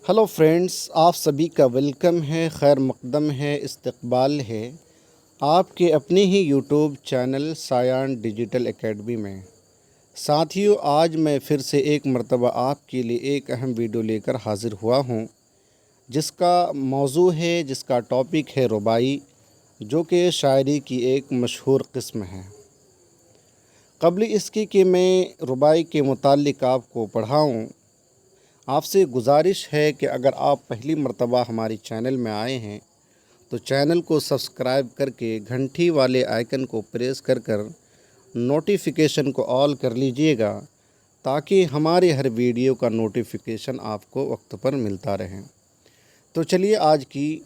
Hello friends, आप सभी का वेलकम है, खैर मकदम है, इस्तकबाल है आपके अपने ही यूट्यूब चैनल सायान डिजिटल एकेडमी में। साथियों, आज मैं फिर से एक मर्तबा आपके लिए एक अहम वीडियो लेकर हाज़िर हुआ हूँ, जिसका मौजू है, जिसका टॉपिक है रुबाई, जो कि शायरी की एक मशहूर किस्म है। क़ब्ल इसकी कि मैं रुबाई के मुतालिक आपको पढ़ाऊँ, आपसे गुजारिश है कि अगर आप पहली मर्तबा हमारे चैनल में आए हैं तो चैनल को सब्सक्राइब करके घंटी वाले आइकन को प्रेस कर नोटिफिकेशन को ऑल कर लीजिएगा, ताकि हमारे हर वीडियो का नोटिफिकेशन आपको वक्त पर मिलता रहे। तो चलिए आज की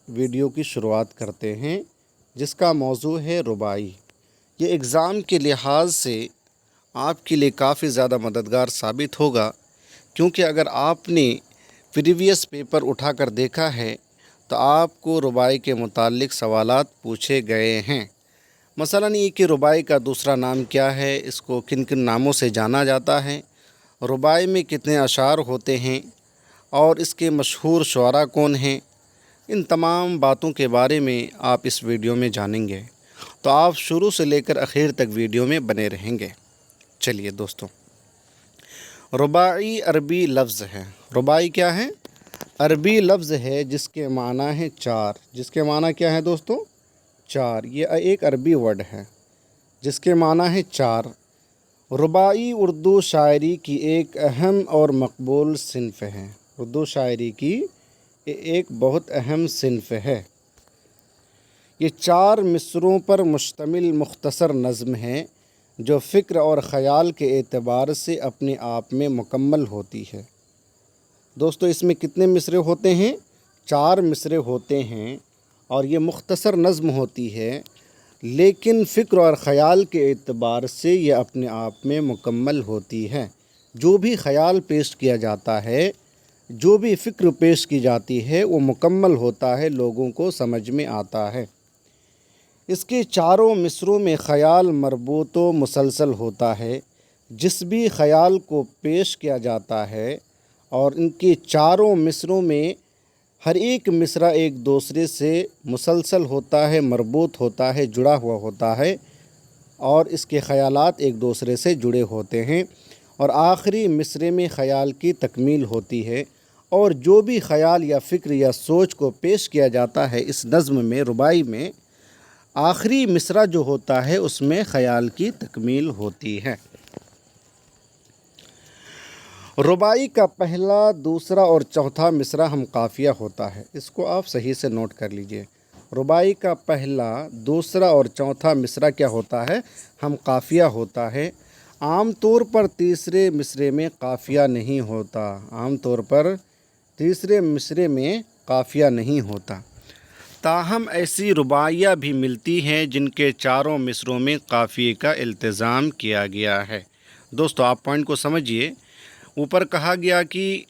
वीडियो की शुरुआत करते हैं, जिसका मौजू है रुबाई। ये एग्ज़ाम के लिहाज से आपके लिए काफ़ी ज़्यादा मददगार साबित होगा, क्योंकि अगर आपने प्रीवियस पेपर उठाकर देखा है तो आपको रुबाई के मुतालिक सवालात पूछे गए हैं। मसलन ये कि रुबाई का दूसरा नाम क्या है, इसको किन किन नामों से जाना जाता है, रुबाई में कितने अशार होते हैं और इसके मशहूर शुअरा कौन हैं। इन तमाम बातों के बारे में आप इस वीडियो में जानेंगे, तो आप शुरू से लेकर आखिर तक वीडियो में बने रहेंगे। चलिए दोस्तों, रुबाई अरबी लफ्ज़ है। रुबाई क्या है? अरबी लफ्ज़ है जिसके माना है चार। जिसके माना क्या है दोस्तों? चार। ये एक अरबी वर्ड है जिसके माना है चार। रुबाई उर्दू शायरी की एक अहम और मकबूल सिन्फ़ है। उर्दू शायरी की एक बहुत अहम सिन्फ़ है। ये चार मिसरों पर मुश्तमिल मुख्तसर नज़्म है, जो फ़िक्र और ख़याल के एतबार से अपने आप में मुकम्मल होती है। दोस्तों, इसमें कितने मिसरे होते हैं? चार मिसरे होते हैं और ये मुख्तसर नज़्म होती है, लेकिन फ़िक्र और ख़याल के एतबार से ये अपने आप में मुकम्मल होती है। जो भी ख़याल पेश किया जाता है, जो भी फ़िक्र पेश की जाती है, वो मुकम्मल होता है, लोगों को समझ में आता है। इसके चारों मिसरों में ख़याल मरबूत व मुसलसल होता है। जिस भी ख़याल को पेश किया जाता है, और इनके चारों मिसरों में हर एक मिसरा एक दूसरे से मुसलसल होता है, मरबूत होता है, जुड़ा हुआ होता है, और इसके ख़यालात एक दूसरे से जुड़े होते हैं, और आखिरी मिसरे में ख़याल की तकमील होती है। और जो भी ख़याल या फ़िक्र या सोच को पेश किया जाता है इस नज़्म में, रुबाई में, आखिरी मिसरा जो होता है उसमें ख़याल की तकमील होती है। रुबाई का पहला, दूसरा और चौथा मिसरा हम काफ़िया होता है। इसको आप सही से नोट कर लीजिए। रुबाई का पहला, दूसरा और चौथा मिसरा क्या होता है? हम काफ़िया होता है। आम तौर पर तीसरे मिसरे में काफ़िया नहीं होता। आम तौर पर तीसरे मिसरे में काफ़िया नहीं होता। ताहम ऐसी रुबाइयाँ भी मिलती हैं जिनके चारों मिसरों में काफ़िए का इल्तिज़ाम किया गया है। दोस्तों, आप पॉइंट को समझिए। ऊपर कहा गया कि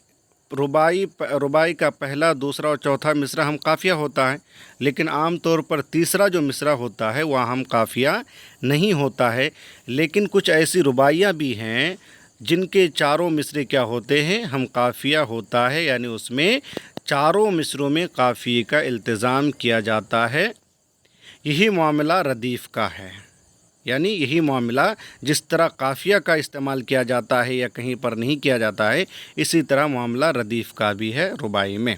रुबाई का पहला, दूसरा और चौथा मिसरा हम काफ़िया होता है, लेकिन आम तौर पर तीसरा जो मिसरा होता है वह हम काफ़िया नहीं होता है। लेकिन कुछ ऐसी रुबाइयाँ भी हैं जिनके चारों मिसरे क्या होते हैं? हम काफ़िया होता है, यानी उसमें चारों मिसरों में काफ़िए का इल्तिज़ाम किया जाता है। यही मामला रदीफ़ का है, यानी यही मामला जिस तरह काफ़िया का इस्तेमाल किया जाता है या कहीं पर नहीं किया जाता है, इसी तरह मामला रदीफ़ का भी है रुबाई में।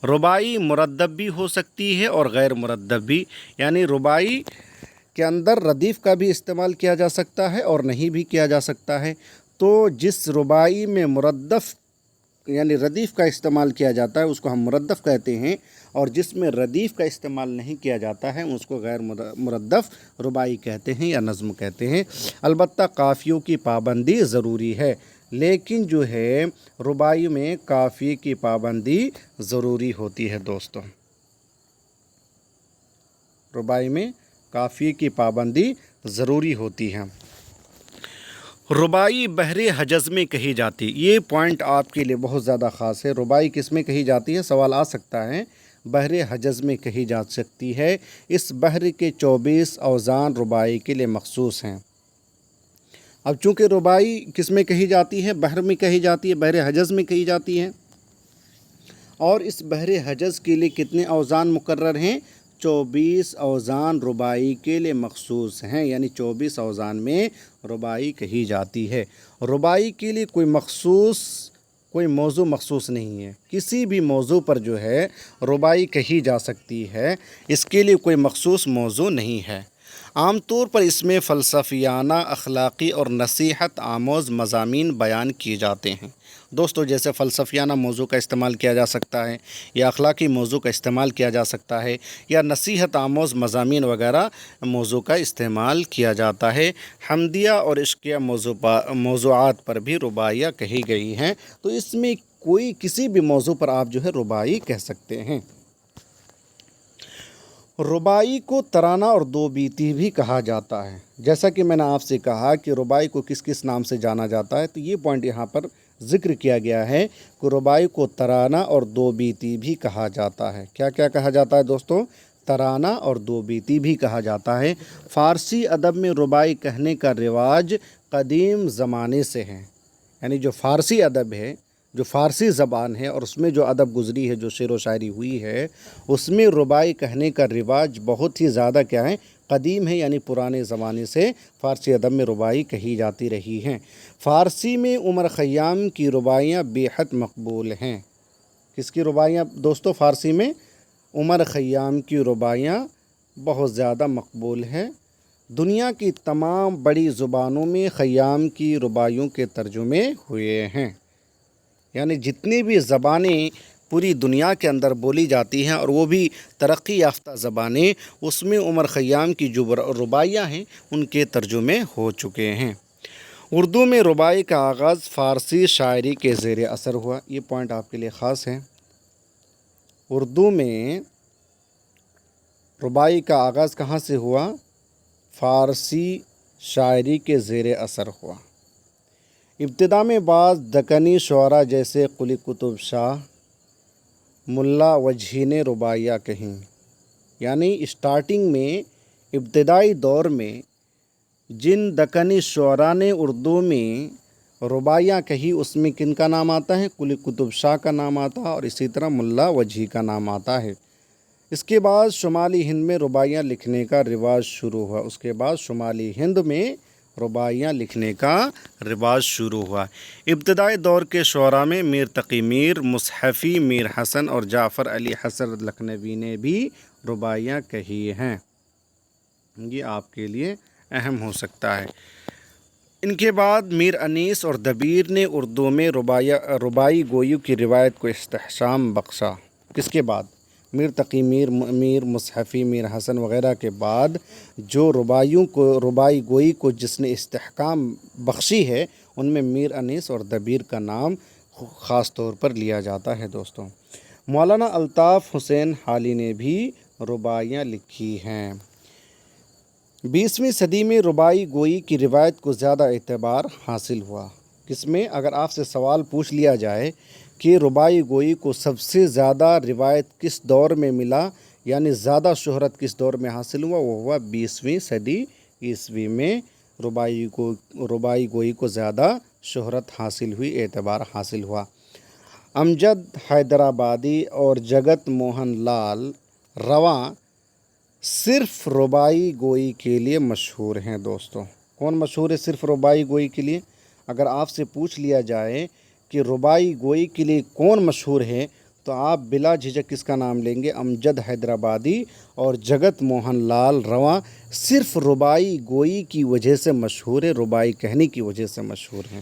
रुबाई मुरद्दब भी हो सकती है और गैर मुरद्दब भी, यानी रुबाई के अंदर रदीफ़ का भी इस्तेमाल किया जा सकता है और नहीं भी किया जा सकता है। तो जिस रुबाई में मुरद्दफ़ यानी रदीफ़ का इस्तेमाल किया जाता है उसको हम मुरद्दफ़ कहते हैं, और जिसमें रदीफ़ का इस्तेमाल नहीं किया जाता है उसको गैर मुरद्दफ़ रुबाई कहते हैं या नज़्म कहते हैं। अलबत्ता काफ़ियों की पाबंदी ज़रूरी है, लेकिन जो है रुबाई में काफ़िए की पाबंदी ज़रूरी होती है। दोस्तों, रुबाई में काफ़िए की पाबंदी ज़रूरी होती है। रुबाई बहरे हजज़ में कही जाती, ये पॉइंट आपके लिए बहुत ज़्यादा ख़ास है। रुबाई किस में कही जाती है? सवाल आ सकता है। बहरे हजज़ में कही जा सकती है। इस बहर के 24 औज़ान रुबाई के लिए मखसूस हैं। अब चूँकि रुबाई किस में कही जाती है? बहर में कही जाती है, बहरे हजज़ में कही जाती है। اور اس بحر حجز کے لیے کتنے اوزان مقرر ہیں؟ 24 اوزان ربائی کے لیے مخصوص ہیں، یعنی 24 اوزان میں ربائی کہی جاتی ہے۔ ربائی کے لیے کوئی موضوع مخصوص نہیں ہے، کسی بھی موضوع پر جو ہے ربائی کہی جا سکتی ہے، اس کے لیے کوئی مخصوص موضوع نہیں ہے۔ عام طور پر اس میں فلسفیانہ، اخلاقی اور نصیحت آموز مضامین بیان کیے جاتے ہیں۔ دوستو، جیسے فلسفیانہ موضوع کا استعمال کیا جا سکتا ہے، یا اخلاقی موضوع کا استعمال کیا جا سکتا ہے، یا نصیحت آموز مضامین وغیرہ موضوع کا استعمال کیا جاتا ہے۔ حمدیہ اور عشقیہ موضوعات پر بھی رباعیہ کہی گئی ہیں، تو اس میں کسی بھی موضوع پر آپ جو ہے رباعی کہہ سکتے ہیں۔ رباعی کو ترانہ اور دو بیتی بھی کہا جاتا ہے۔ جیسا کہ میں نے آپ سے کہا کہ رباعی کو کس کس نام سے جانا جاتا ہے، تو یہ پوائنٹ یہاں پر ذکر کیا گیا ہے کہ رباعی کو ترانہ اور دو بیتی بھی کہا جاتا ہے۔ کیا کیا کہا جاتا ہے دوستو؟ ترانہ اور دو بیتی بھی کہا جاتا ہے۔ فارسی ادب میں رباعی کہنے کا رواج قدیم زمانے سے ہے، یعنی جو فارسی ادب ہے، جو فارسی زبان ہے، اور اس میں جو ادب گزری ہے، جو شعر و شاعری ہوئی ہے، اس میں رباعی کہنے کا رواج بہت ہی زیادہ کیا ہے؟ قدیم ہے، یعنی پرانے زمانے سے فارسی ادب میں رباعی کہی جاتی رہی ہیں۔ فارسی میں عمر خیام کی رباعیاں بے حد مقبول ہیں۔ کس کی رباعیاں دوستو؟ فارسی میں عمر خیام کی رباعیاں بہت زیادہ مقبول ہیں۔ دنیا کی تمام بڑی زبانوں میں خیام کی رباعیوں کے ترجمے ہوئے ہیں، یعنی جتنی بھی زبانیں پوری دنیا کے اندر بولی جاتی ہیں، اور وہ بھی ترقی یافتہ زبانیں، اس میں عمر خیام کی جو رباعیاں ہیں ان کے ترجمے ہو چکے ہیں۔ اردو میں رباعی کا آغاز فارسی شاعری کے زیر اثر ہوا۔ یہ پوائنٹ آپ کے لیے خاص ہے۔ اردو میں رباعی کا آغاز کہاں سے ہوا؟ فارسی شاعری کے زیر اثر ہوا۔ ابتدا میں بعض دکنی شعراء جیسے قلی قطب شاہ، ملا وجہی نے رباعیاں کہیں، یعنی اسٹارٹنگ میں ابتدائی دور میں جن دکنی شعراء نے اردو میں رباعیاں کہی، اس میں کن کا نام آتا ہے؟ قلی قطب شاہ کا نام آتا ہے، اور اسی طرح ملا وجہی کا نام آتا ہے۔ اس کے بعد شمالی ہند میں رباعیاں لکھنے کا رواج شروع ہوا۔ اس کے بعد شمالی ہند میں رباعیاں لکھنے کا رواج شروع ہوا۔ ابتدائی دور کے شعراء میں میر تقی میر، مصحفی، میر حسن اور جعفر علی حسر لکھنوی نے بھی رباعیاں کہی ہیں۔ یہ آپ کے لیے اہم ہو سکتا ہے۔ ان کے بعد میر انیس اور دبیر نے اردو میں رباعی گوئی کی روایت کو استحکام بخشا۔ کس کے بعد؟ میر تقی میر، میر مصحفی، میر حسن وغیرہ کے بعد جو رباعی گوئی کو جس نے استحکام بخشی ہے، ان میں میر انیس اور دبیر کا نام خاص طور پر لیا جاتا ہے دوستوں۔ مولانا الطاف حسین حالی نے بھی رباعیاں لکھی ہیں۔ 20ویں صدی میں رباعی گوئی کی روایت کو زیادہ اعتبار حاصل ہوا۔ کس میں؟ اگر آپ سے سوال پوچھ لیا جائے کہ رباعی گوئی کو سب سے زیادہ روایت کس دور میں ملا، یعنی زیادہ شہرت کس دور میں حاصل ہوا، وہ ہوا 20ویں صدی عیسوی میں رباعی گوئی کو زیادہ شہرت حاصل ہوئی، اعتبار حاصل ہوا۔ امجد حیدرآبادی اور جگت موہن لال رواں صرف رباعی گوئی کے لیے مشہور ہیں دوستوں۔ کون مشہور ہے صرف رباعی گوئی کے لیے؟ اگر آپ سے پوچھ لیا جائے کہ رباعی گوئی کے لیے کون مشہور ہے، تو آپ بلا جھجک کس کا نام لیں گے؟ امجد حیدرآبادی اور جگت موہن لال رواں صرف رباعی گوئی کی وجہ سے مشہور ہے، رباعی کہنے کی وجہ سے مشہور ہیں۔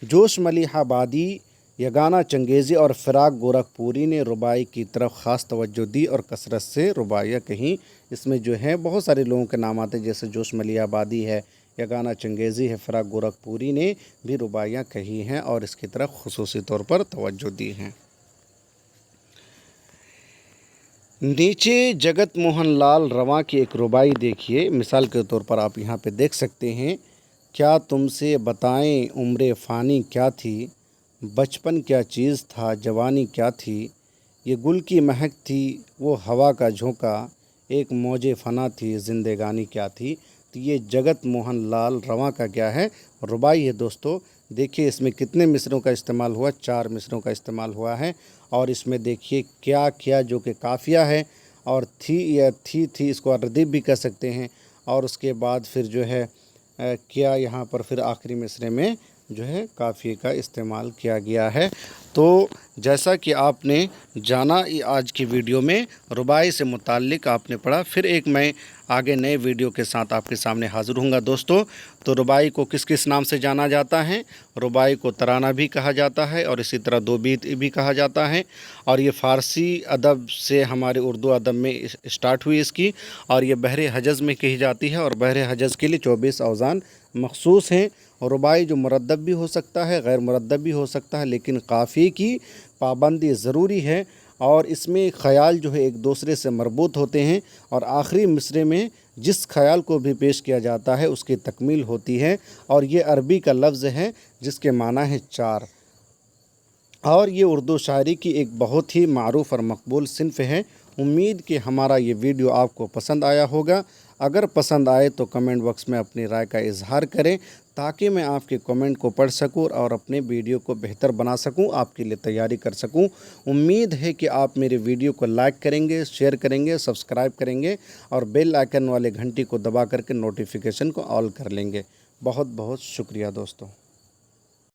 جوش ملیح آبادی، یگانہ چنگیزی اور فراق گورکھپوری نے رباعی کی طرف خاص توجہ دی اور کثرت سے رباعیاں کہیں۔ اس میں جو ہے بہت سارے لوگوں کے نام آتے ہیں، جیسے جوش ملیح آبادی ہے، یگانہ چنگیزی ہے، فراق گورکھپوری نے بھی رباعیاں کہی ہیں اور اس کی طرف خصوصی طور پر توجہ دی ہیں۔ نیچے جگت موہن لال رواں کی ایک رباعی دیکھیے، مثال کے طور پر آپ یہاں پہ دیکھ سکتے ہیں۔ کیا تم سے بتائیں عمر فانی کیا تھی، بچپن کیا چیز تھا، جوانی کیا تھی، یہ گل کی مہک تھی وہ ہوا کا جھونکا، ایک موج فنا تھی زندگانی کیا تھی۔ تو یہ جگت موہن لال رواں کا کیا ہے؟ رباعی ہے دوستو، देखिए इसमें कितने मिसरों का इस्तेमाल हुआ, 4 मिसरों का इस्तेमाल हुआ है। और इसमें देखिए क्या क्या जो कि काफ़िया है, और थी या थी इसको अर्दीब भी कह सकते हैं। और उसके बाद फिर जो है क्या यहाँ पर फिर आखिरी मिसरे में जो है काफ़िए का इस्तेमाल किया गया है। तो जैसा कि आपने जाना आज की वीडियो में रुबाई से मुताल्लिक़ आपने पढ़ा, फिर एक मैं आगे नए वीडियो के साथ आपके सामने हाज़िर हूँगा दोस्तों। तो रुबाई को किस किस नाम से जाना जाता है? रुबाई को तराना भी कहा जाता है और इसी तरह दोबीत भी कहा जाता है। और ये फ़ारसी अदब से हमारे उर्दू अदब में स्टार्ट हुई इसकी, और ये बहरे हजज़ में कही जाती है। और बहरे हजज़ के लिए 24 औज़ान मखसूस हैं। और रुबाई जो मुरद्दब भी हो सकता है, गैर मुरद्दब भी हो सकता है, लेकिन काफ़ी की पाबंदी ज़रूरी है। और इसमें ख़याल जो है एक दूसरे से मरबूत होते हैं, और आखिरी मिसरे में जिस ख़याल को भी पेश किया जाता है उसकी तकमील होती है। और ये अरबी का लफ्ज़ है जिसके माना है 4। और ये उर्दू शायरी की एक बहुत ही मारूफ़ और मकबूल सिन्फ़ है। उम्मीद कि हमारा ये वीडियो आपको पसंद आया होगा। अगर पसंद आए तो कमेंट बॉक्स में अपनी राय का इज़हार करें, ताकि मैं आपके कमेंट को पढ़ सकूं और अपने वीडियो को बेहतर बना सकूं, आपके लिए तैयारी कर सकूं। उम्मीद है कि आप मेरे वीडियो को लाइक करेंगे, शेयर करेंगे, सब्सक्राइब करेंगे और बेल आइकन वाले घंटी को दबा करके नोटिफिकेशन को ऑल कर लेंगे। बहुत बहुत शुक्रिया दोस्तों।